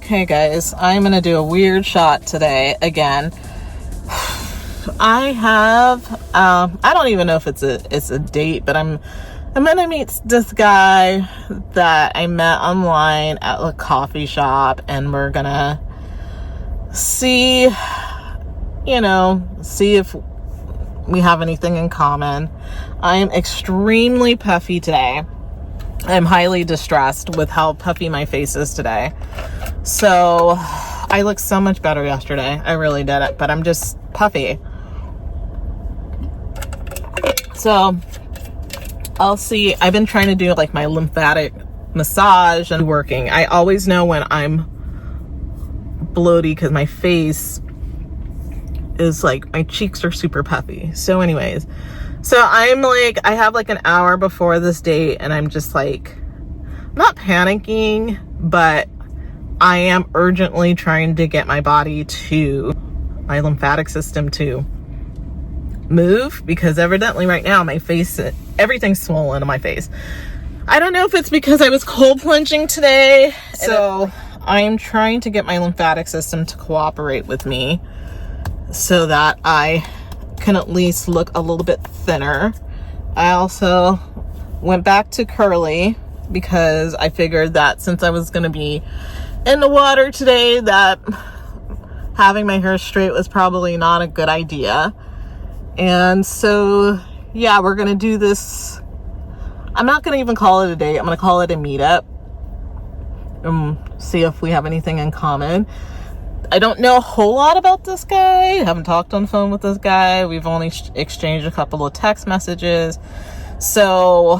Okay, guys, I'm gonna do a weird shot today again. I have I don't even know if it's a date, but I'm gonna meet this guy that I met online at a coffee shop, and we're gonna see if we have anything in common. I am extremely puffy today. I'm highly distressed with how puffy my face is today. So I looked so much better yesterday. I really did it, but I'm just puffy. So I'll see. I've been trying to do like my lymphatic massage and working. I always know when I'm bloated because my face is like, my cheeks are super puffy. So anyways, so I'm like, I have like an hour before this date, and I'm just like, not panicking, but I am urgently trying to get my body to, my lymphatic system to move, because evidently right now my face, everything's swollen in my face. I don't know if it's because I was cold plunging today. So I'm trying to get my lymphatic system to cooperate with me so that I can at least look a little bit thinner. I also went back to curly because I figured that since I was going to be in the water today, that having my hair straight was probably not a good idea. And so, yeah, we're going to do this. I'm not going to even call it a date. I'm going to call it a meetup. See if we have anything in common. I don't know a whole lot about this guy. I haven't talked on the phone with this guy. We've only exchanged a couple of text messages. So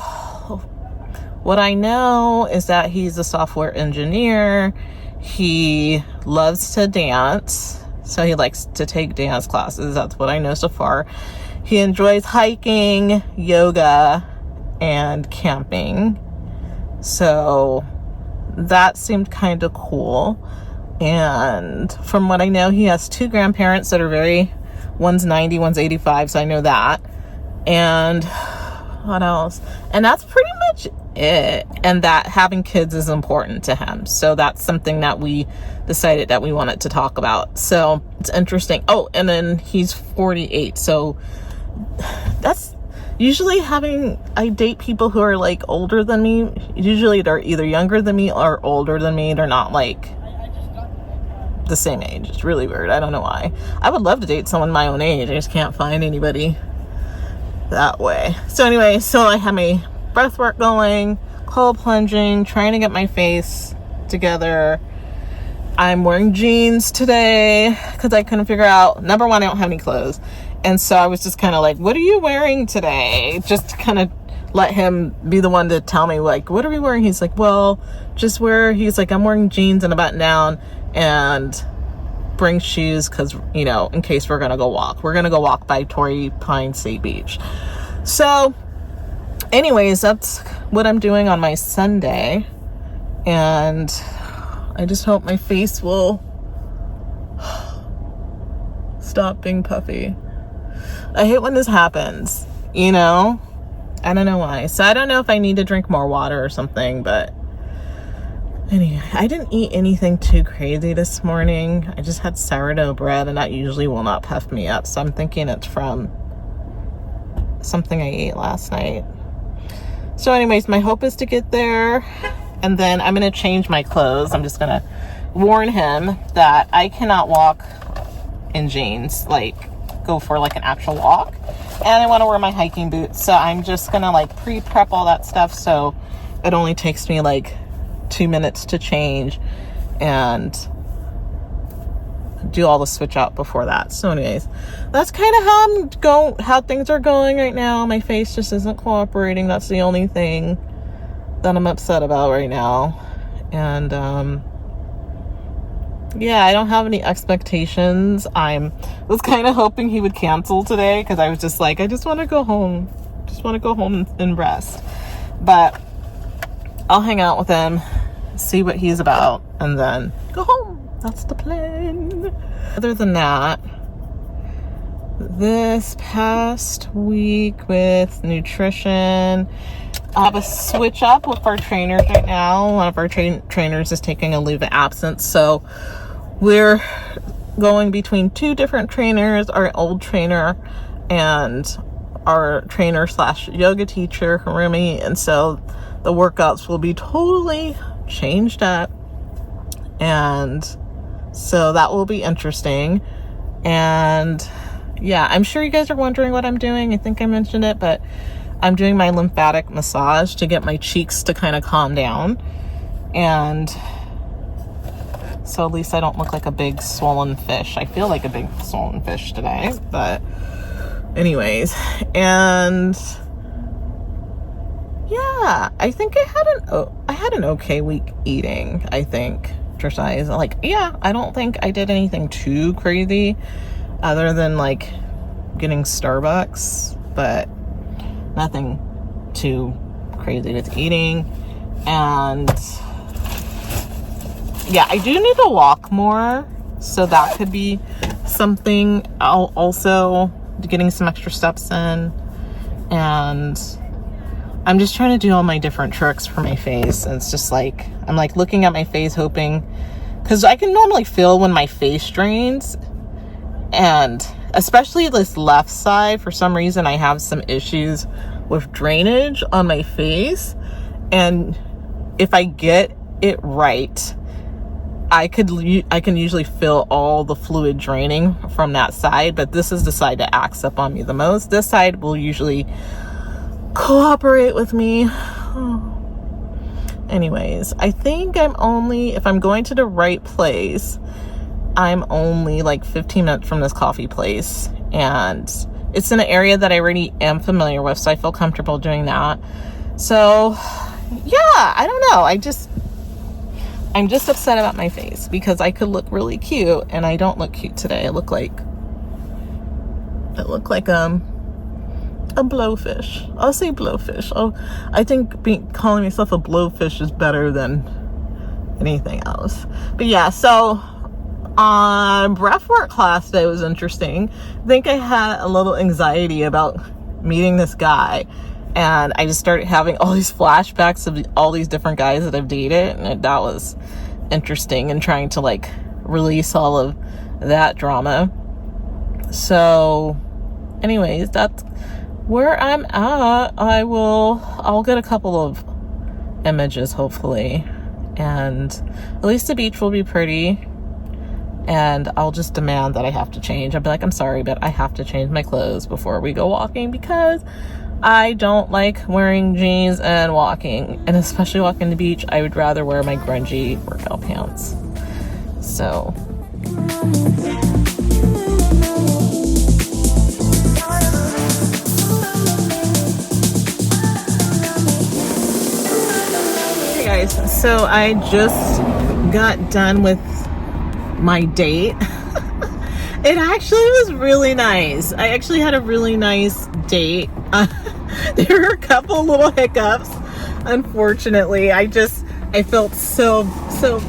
what I know is that he's a software engineer. He loves to dance. So he likes to take dance classes. That's what I know so far. He enjoys hiking, yoga, and camping. So that seemed kind of cool. And from what I know, he has two grandparents that are one's 90, one's 85. So I know that. And what else? And that's pretty much it. And that having kids is important to him. So that's something that we decided that we wanted to talk about. So it's interesting. Oh, and then he's 48. So that's usually I date people who are like older than me. Usually they're either younger than me or older than me. They're not like the same age. It's really weird. I don't know why. I would love to date someone my own age. I just can't find anybody that way. So anyway, so I have my breath work going, cold plunging, trying to get my face together. I'm wearing jeans today because I couldn't figure out, number one, I don't have any clothes. And so I was just kind of like, what are you wearing today? Just to kind of let him be the one to tell me, like, what are we wearing? He's like, well, he's like, I'm wearing jeans and a button down and bring shoes because, in case we're going to go walk. We're going to go walk by Torrey Pine State Beach. So anyways, that's what I'm doing on my Sunday. And I just hope my face will stop being puffy. I hate when this happens, I don't know why. So I don't know if I need to drink more water or something, but anyway, I didn't eat anything too crazy this morning. I just had sourdough bread, and that usually will not puff me up. So I'm thinking it's from something I ate last night. So anyways, my hope is to get there, and then I'm going to change my clothes. I'm just going to warn him that I cannot walk in jeans, like go for like an actual walk. And I want to wear my hiking boots. So I'm just going to like pre-prep all that stuff. So it only takes me like 2 minutes to change and do all the switch out before that. So anyways, that's kind of how things are going right now. My face just isn't cooperating. That's the only thing that I'm upset about right now. And yeah, I don't have any expectations. I was kind of hoping he would cancel today because I was just like, I just want to go home. And rest. But I'll hang out with him, see what he's about, and then go home. That's the plan. Other than that, this past week with nutrition. I have a switch up with our trainers right now. One of our trainers is taking a leave of absence, so we're going between two different trainers, our old trainer and our trainer slash yoga teacher, Harumi, and so the workouts will be totally changed up, and so that will be interesting. And yeah, I'm sure you guys are wondering what I'm doing. I think I mentioned it, but I'm doing my lymphatic massage to get my cheeks to kind of calm down, and so at least I don't look like a big swollen fish. I feel like a big swollen fish today, but anyways. And yeah, I think I had an okay week eating. I think exercise, like, yeah, I don't think I did anything too crazy other than like getting Starbucks, but nothing too crazy with eating. And yeah, I do need to walk more, so that could be something. I'll also getting some extra steps in, and I'm just trying to do all my different tricks for my face. And it's just like, I'm like looking at my face hoping, because I can normally feel when my face drains, and especially this left side, for some reason I have some issues with drainage on my face, and if I get it right, I can usually feel all the fluid draining from that side, but this is the side that acts up on me the most. This side will usually cooperate with me. Anyways, I think if I'm going to the right place, I'm only like 15 minutes from this coffee place, and it's in an area that I already am familiar with, so I feel comfortable doing that. So yeah, I don't know. I'm just upset about my face because I could look really cute, and I don't look cute today. I look like a blowfish. I'll say blowfish. I think calling myself a blowfish is better than anything else. But yeah, so breathwork class today was interesting. I think I had a little anxiety about meeting this guy, and I just started having all these flashbacks of all these different guys that I've dated, and that was interesting, and trying to like release all of that drama. So anyways, that's where I'm at. I'll get a couple of images hopefully, and at least the beach will be pretty, and I'll just demand that I have to change. I'll be like, I'm sorry, but I have to change my clothes before we go walking, because I don't like wearing jeans and walking, and especially walking the beach. I would rather wear my grungy workout pants. So hey guys, so I just got done with my date. It actually was really nice. I actually had a really nice date. There were a couple little hiccups, unfortunately. I felt so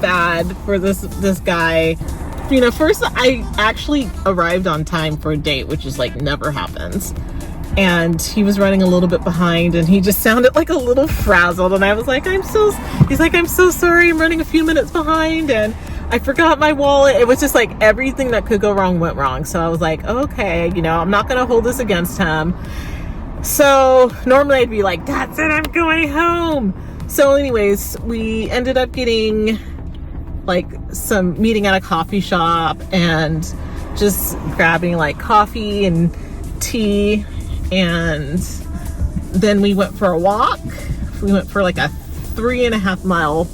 bad for this guy. You know, first I actually arrived on time for a date, which is like never happens. And he was running a little bit behind, and he just sounded like a little frazzled. And I was like, he's like, I'm so sorry, I'm running a few minutes behind, and I forgot my wallet. It was just like everything that could go wrong went wrong. So I was like, okay, you know, I'm not going to hold this against him. So normally I'd be like, that's it, I'm going home. So anyways, we ended up getting like some meeting at a coffee shop and just grabbing like coffee and tea. And then we went for a walk. We went for like a 3.5 mile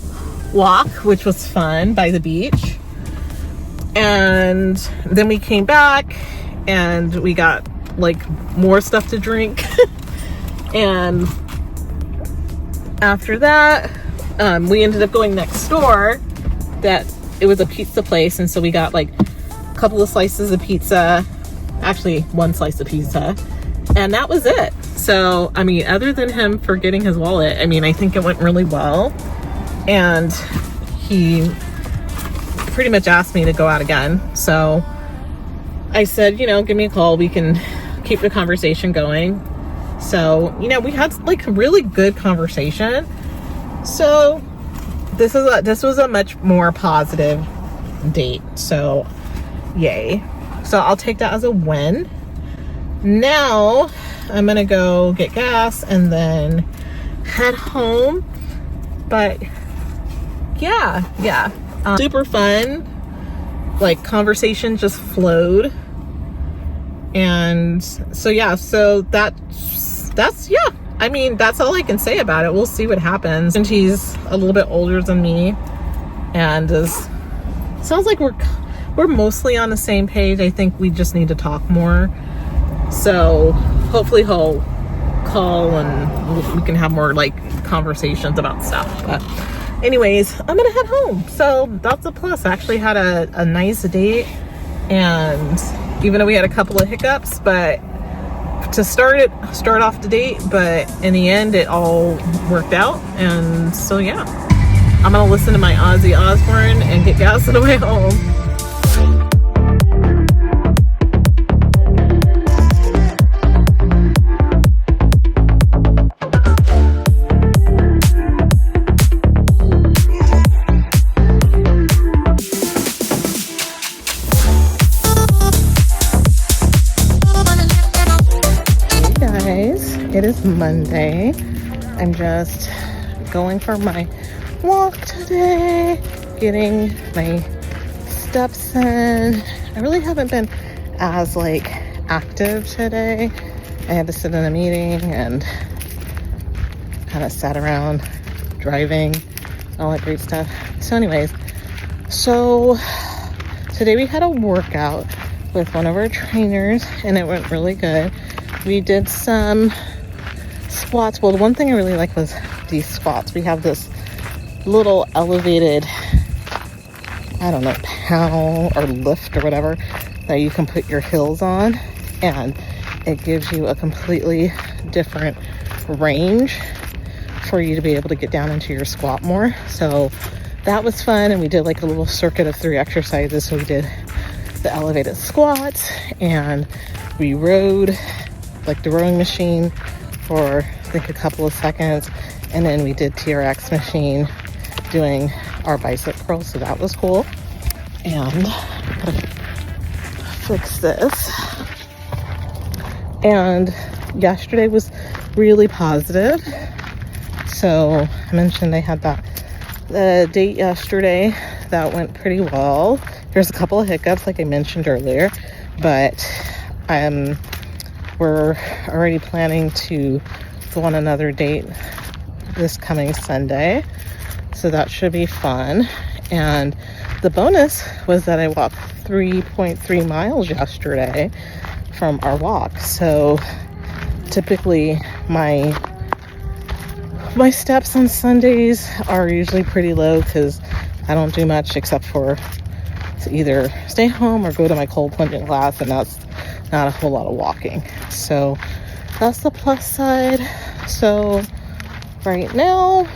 walk, which was fun, by the beach. And then we came back and we got like more stuff to drink. And after that, we ended up going next door. It was a pizza place, and so we got like a couple of slices of pizza, actually one slice of pizza, and that was it. So I mean, other than him forgetting his wallet, I mean, I think it went really well, and he pretty much asked me to go out again. So I said, give me a call. We can keep the conversation going. So, we had like a really good conversation. So this was a much more positive date. So yay. So I'll take that as a win. Now I'm gonna go get gas and then head home. But yeah, super fun. Like, conversation just flowed. And so that's yeah, I mean, that's all I can say about it. We'll see what happens. And he's a little bit older than me, and sounds like we're mostly on the same page. I think we just need to talk more. So hopefully he'll call and we can have more like conversations about stuff. But anyways, I'm gonna head home. So that's a plus. I actually had a nice date, and even though we had a couple of hiccups, but to start off the date, but in the end it all worked out. And so yeah, I'm gonna listen to my Ozzy Osbourne and get gas on the way home. It is Monday. I'm just going for my walk today, getting my steps in. I really haven't been as like active today. I had to sit in a meeting and kind of sat around driving, all that great stuff. So anyways, today we had a workout with one of our trainers and it went really good. We did some squats. Well, the one thing I really like was these squats. We have this little elevated, I don't know, panel or lift or whatever that you can put your heels on, and it gives you a completely different range for you to be able to get down into your squat more. So that was fun, and we did like a little circuit of 3 exercises. So we did the elevated squats, and we rode like the rowing machine for I think a couple of seconds, and then we did TRX machine doing our bicep curls. So that was cool. And I'm gonna fix this. And yesterday was really positive. So I mentioned I had the date yesterday that went pretty well. There's a couple of hiccups like I mentioned earlier, but we're already planning to go on another date this coming Sunday. So that should be fun. And the bonus was that I walked 3.3 miles yesterday from our walk. So typically my steps on Sundays are usually pretty low because I don't do much except for to either stay home or go to my cold plunging class, and that's not a whole lot of walking. So that's the plus side. So right now,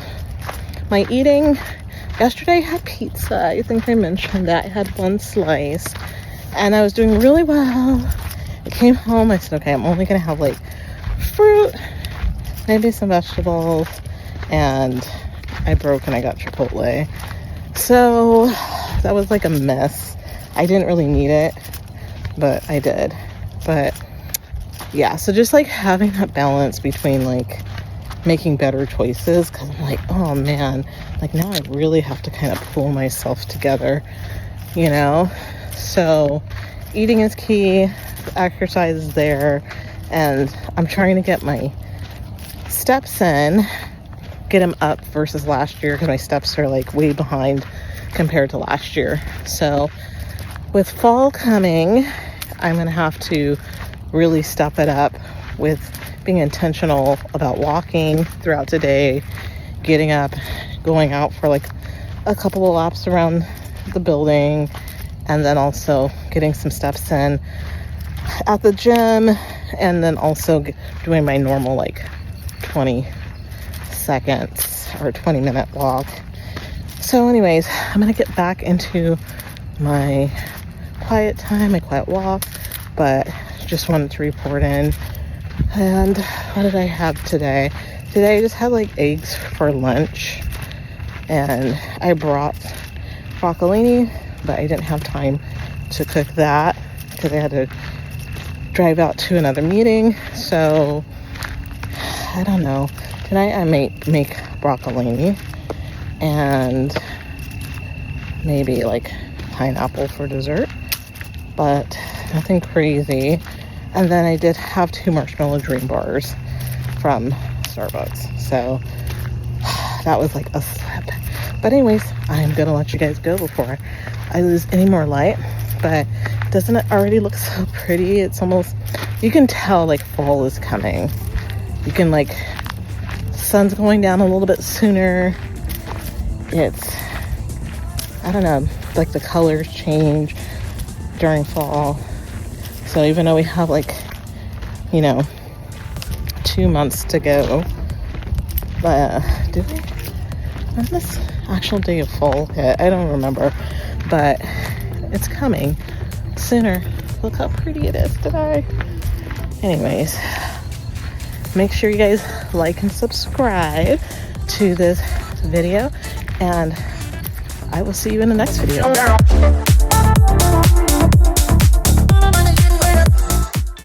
my eating, yesterday I had pizza. I think I mentioned that. I had 1 slice and I was doing really well. I came home, I said, okay, I'm only gonna have like fruit, maybe some vegetables, and I broke and I got Chipotle. So that was like a mess. I didn't really need it, but I did. But yeah, so just like having that balance between like making better choices, because I'm like, oh man, like now I really have to kind of pull myself together, you know? So eating is key, exercise is there, and I'm trying to get my steps in, get them up versus last year, because my steps are like way behind compared to last year. So with fall coming, I'm gonna have to really step it up with being intentional about walking throughout the day, getting up, going out for like a couple of laps around the building, and then also getting some steps in at the gym, and then also doing my normal like 20 seconds or 20-minute walk. So anyways, I'm gonna get back into my quiet time, my quiet walk, but just wanted to report in. And what did I have today? Today I just had like eggs for lunch, and I brought broccolini, but I didn't have time to cook that because I had to drive out to another meeting. So I don't know. Tonight I might make broccolini and maybe like pineapple for dessert, but nothing crazy. And then I did have 2 marshmallow dream bars from Starbucks, so that was like a slip. But anyways, I'm gonna let you guys go before I lose any more light. But doesn't it already look so pretty? It's almost, you can tell like fall is coming. You can like, sun's going down a little bit sooner. It's, I don't know, like the colors change during fall. So even though we have like, you know, 2 months to go, did we, when this actual day of fall hit? I don't remember, but it's coming sooner. Look how pretty it is today. Anyways, make sure you guys like and subscribe to this video, and I will see you in the next video.